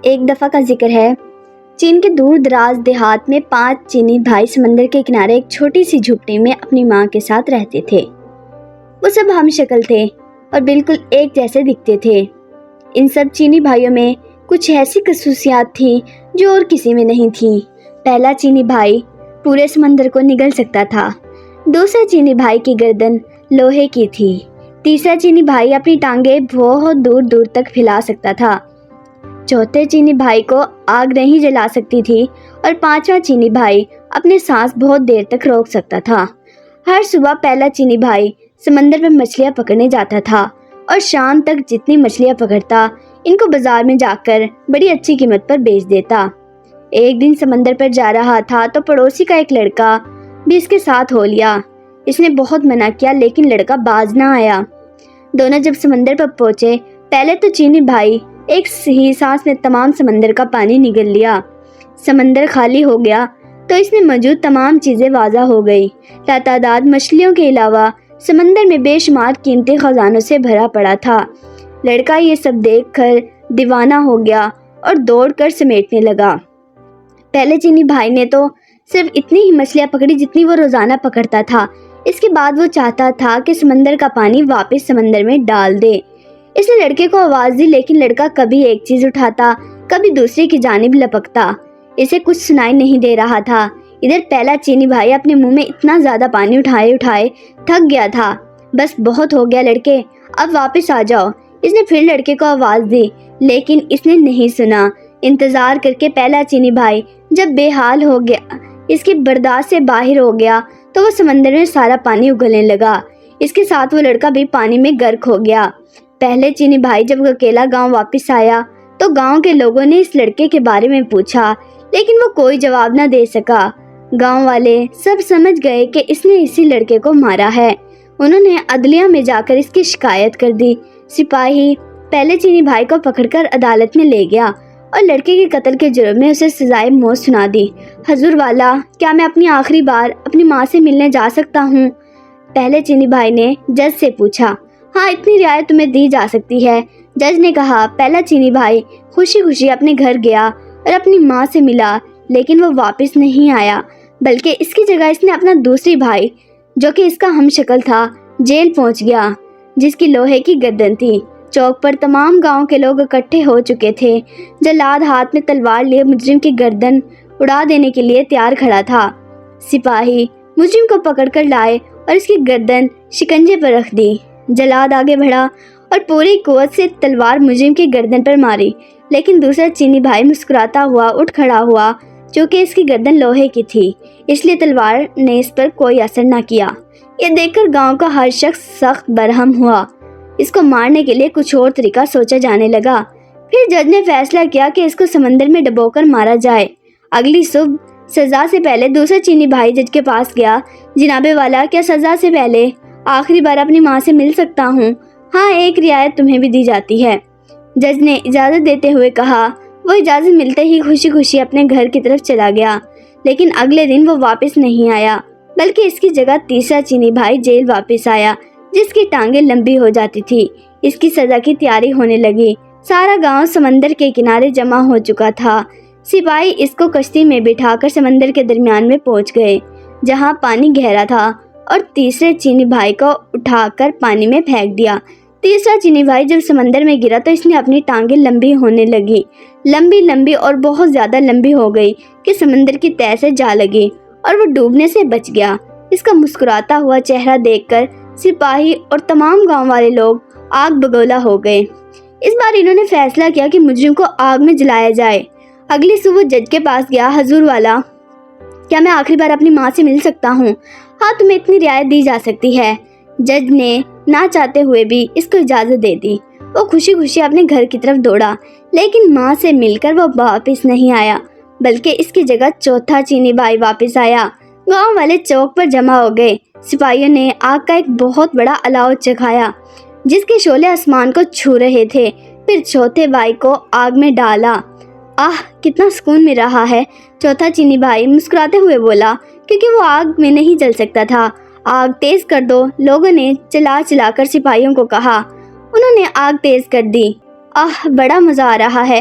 ایک دفعہ کا ذکر ہے۔ چین کے دور دراز دیہات میں 5 چینی بھائی سمندر کے کنارے ایک چھوٹی سی جھوپڑی میں اپنی ماں کے ساتھ رہتے تھے۔ وہ سب ہم شکل تھے اور بالکل ایک جیسے دکھتے تھے۔ ان سب چینی بھائیوں میں کچھ ایسی خصوصیات تھیں جو اور کسی میں نہیں تھیں۔ پہلا چینی بھائی پورے سمندر کو نگل سکتا تھا۔ دوسرا چینی بھائی کی گردن لوہے کی تھی۔ تیسرا چینی بھائی اپنی ٹانگیں بہت دور دور تک پھیلا سکتا تھا۔ چوتھے چینی بھائی کو آگ نہیں جلا سکتی تھی اور 5واں چینی بھائی اپنے سانس بہت دیر تک روک سکتا تھا۔ ہر صبح پہلا چینی بھائی سمندر میں مچھلیاں پکڑنے جاتا تھا اور شام تک جتنی مچھلیاں پکڑتا ان کو بازار میں جا کر بڑی اچھی قیمت پر بیچ دیتا۔ ایک دن سمندر پر جا رہا تھا تو پڑوسی کا ایک لڑکا بھی اس کے ساتھ ہو لیا۔ اس نے بہت منع کیا لیکن لڑکا باز نہ آیا۔ دونوں جب سمندر پر پہنچے، پہلے تو چینی بھائی ایک ہی سانس میں تمام سمندر کا پانی نگل لیا۔ سمندر خالی ہو گیا تو اس میں موجود تمام چیزیں واضح ہو گئی۔ لاتعداد مچھلیوں کے علاوہ سمندر میں بے شمار قیمتی خزانوں سے بھرا پڑا تھا۔ لڑکا یہ سب دیکھ کر دیوانہ ہو گیا اور دوڑ کر سمیٹنے لگا۔ پہلے چینی بھائی نے تو صرف اتنی ہی مچھلیاں پکڑی جتنی وہ روزانہ پکڑتا تھا۔ اس کے بعد وہ چاہتا تھا کہ سمندر کا پانی واپس سمندر میں ڈال دے۔ اس نے لڑکے کو آواز دی لیکن لڑکا کبھی ایک چیز اٹھاتا کبھی دوسری کی جانب لپکتا۔ اسے کچھ سنائی نہیں دے رہا تھا۔ ادھر پہلا چینی بھائی اپنے منہ میں اتنا زیادہ پانی اٹھائے تھک گیا تھا۔ بس بہت ہو گیا لڑکے، اب واپس آ جاؤ۔ اس نے پھر لڑکے کو آواز دی لیکن اس نے نہیں سنا۔ انتظار کر کے پہلا چینی بھائی جب بے حال ہو گیا، اس کی برداشت سے باہر ہو گیا تو وہ سمندر میں سارا پانی اگلنے لگا۔ اس کے ساتھ وہ لڑکا بھی پانی میں غرق ہو گیا۔ پہلے چینی بھائی جب اکیلا گاؤں واپس آیا تو گاؤں کے لوگوں نے اس لڑکے کے بارے میں پوچھا لیکن وہ کوئی جواب نہ دے سکا۔ گاؤں والے سب سمجھ گئے کہ اس نے اسی لڑکے کو مارا ہے۔ انہوں نے عدلیہ میں جا کر اس کی شکایت کر دی۔ سپاہی پہلے چینی بھائی کو پکڑ کر عدالت میں لے گیا اور لڑکے کے قتل کے جرم میں اسے سزائے موت سنا دی۔ حضور والا، کیا میں اپنی آخری بار اپنی ماں سے ملنے جا سکتا ہوں؟ پہلے چینی بھائی نے جج سے پوچھا۔ ہاں، اتنی رعایت تمہیں دی جا سکتی ہے، جج نے کہا۔ پہلا چینی بھائی خوشی خوشی اپنے گھر گیا اور اپنی ماں سے ملا لیکن وہ واپس نہیں آیا، بلکہ اس کی جگہ اس نے اپنا دوسری بھائی جو کہ اس کا ہم شکل تھا جیل پہنچ گیا، جس کی لوہے کی گردن تھی۔ چوک پر تمام گاؤں کے لوگ اکٹھے ہو چکے تھے۔ جلاد ہاتھ میں تلوار لیے مجرم کی گردن اڑا دینے کے لیے تیار کھڑا تھا۔ سپاہی مجرم کو پکڑ کر لائے اور اس کی گردن شکنجے پر رکھ دی۔ جلاد آگے بڑھا اور پوری قوت سے تلوار مجرم کی گردن پر ماری لیکن دوسرا چینی بھائی مسکراتا ہوا اٹھ کھڑا ہوا۔ چونکہ اس کی گردن لوہے کی تھی اس لیے تلوار نے اس پر کوئی اثر نہ کیا۔ یہ دیکھ کر گاؤں کا ہر شخص سخت برہم ہوا۔ اس کو مارنے کے لیے کچھ اور طریقہ سوچا جانے لگا۔ پھر جج نے فیصلہ کیا کہ اس کو سمندر میں ڈبو کر مارا جائے۔ اگلی صبح سزا سے پہلے دوسرا چینی بھائی جج کے پاس گیا۔ جناب والا، کیا سزا سے پہلے آخری بار اپنی ماں سے مل سکتا ہوں؟ ہاں، ایک رعایت تمہیں بھی دی جاتی ہے، جج نے اجازت دیتے ہوئے کہا۔ وہ اجازت ملتے ہی خوشی خوشی اپنے گھر کی طرف چلا گیا لیکن اگلے دن وہ واپس نہیں آیا، بلکہ اس کی جگہ تیسرا چینی بھائی جیل واپس آیا جس کی ٹانگیں لمبی ہو جاتی تھی۔ اس کی سزا کی تیاری ہونے لگی۔ سارا گاؤں سمندر کے کنارے جمع ہو چکا تھا۔ سپاہی اس کو کشتی میں بٹھا کر سمندر کے درمیان میں پہنچ گئے جہاں پانی گہرا تھا اور تیسرے چینی بھائی کو اٹھا کر پانی میں پھینک دیا۔ تیسرا چینی بھائی جب سمندر میں گرا تو اس نے اپنی ٹانگیں لمبی ہونے لگی، لمبی اور بہت زیادہ لمبی ہو گئی کہ سمندر کی تہہ سے جا لگی اور وہ ڈوبنے سے بچ گیا۔ اس کا مسکراتا ہوا چہرہ دیکھ کر سپاہی اور تمام گاؤں والے لوگ آگ بگولا ہو گئے۔ اس بار انہوں نے فیصلہ کیا کہ مجرم کو آگ میں جلایا جائے۔ اگلی صبح جج کے پاس گیا۔ حضور والا، کیا میں آخری بار اپنی ماں سے مل سکتا ہوں؟ ہاں، تمہیں اتنی رعایت دی جا سکتی ہے، جج نے نہ چاہتے ہوئے بھی اس کو اجازت دے دی۔ وہ خوشی خوشی اپنے گھر کی طرف دوڑا لیکن ماں سے مل کر وہ واپس نہیں آیا، بلکہ اس کی جگہ چوتھا چینی بھائی واپس آیا۔ گاؤں والے چوک پر جمع ہو گئے۔ سپاہیوں نے آگ کا ایک بہت بڑا الاؤ چکھایا جس کے شعلے آسمان کو چھو رہے تھے۔ پھر چوتھے بھائی کو آگ میں ڈالا۔ آہ، کتنا سکون مل رہا ہے، چوتھا چینی بھائی مسکراتے ہوئے بولا، کیونکہ وہ آگ میں نہیں جل سکتا تھا۔ آگ تیز کر دو، لوگوں نے چلا کر سپاہیوں کو کہا۔ انہوں نے آگ تیز کر دی۔ آہ، بڑا مزہ آ رہا ہے،